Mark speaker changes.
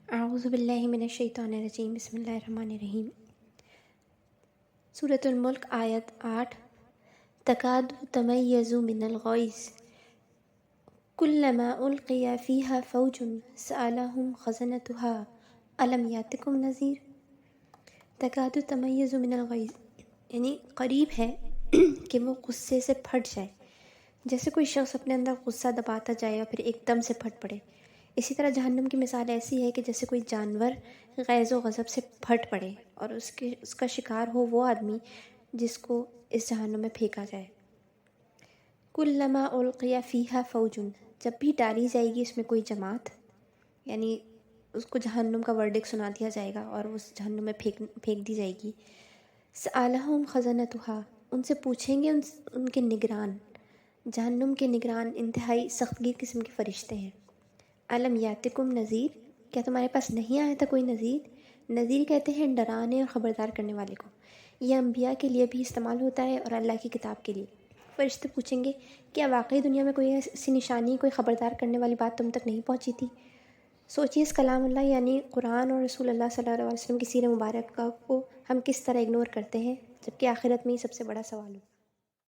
Speaker 1: اعوذ باللہ من الشیطان الرجیم، بسم اللہ الرحمن الرحیم۔ سورۃ الملک آیت 8۔ تکاد تمیز من الغیظ کلما القی فیہا فوج سألہم خزنتها الم یاتکم نذیر۔ تکاد تمیز من الغیظ یعنی قریب ہے کہ وہ غصے سے پھٹ جائے، جیسے کوئی شخص اپنے اندر غصہ دباتا جائے اور پھر ایک دم سے پھٹ پڑے۔ اسی طرح جہنم کی مثال ایسی ہے کہ جیسے کوئی جانور غیظ و غضب سے پھٹ پڑے اور اس کا شکار ہو وہ آدمی جس کو اس جہنم میں پھینکا جائے۔ کلما القی فیہا فوج، جب بھی ڈالی جائے گی اس میں کوئی جماعت، یعنی اس کو جہنم کا ورڈکٹ سنا دیا جائے گا اور اس جہنم میں پھینک دی جائے گی۔ سألہم خزنتها، ان سے پوچھیں گے ان کے نگران، جہنم کے نگران انتہائی سختگیر قسم کے فرشتے ہیں۔ الم یاتکم نذیر، کیا تمہارے پاس نہیں آیا تھا کوئی نذیر؟ نذیر کہتے ہیں ڈرانے اور خبردار کرنے والے کو۔ یہ انبیاء کے لیے بھی استعمال ہوتا ہے اور اللہ کی کتاب کے لیے۔ فرشتے پوچھیں گے کیا واقعی دنیا میں کوئی ایسی نشانی، کوئی خبردار کرنے والی بات تم تک نہیں پہنچی تھی؟ سوچیے اس کلام اللہ یعنی قرآن اور رسول اللہ صلی اللہ علیہ وسلم کی سیرت مبارکہ کو ہم کس طرح اگنور کرتے ہیں، جبکہ آخرت میں یہ سب سے بڑا سوال ہو۔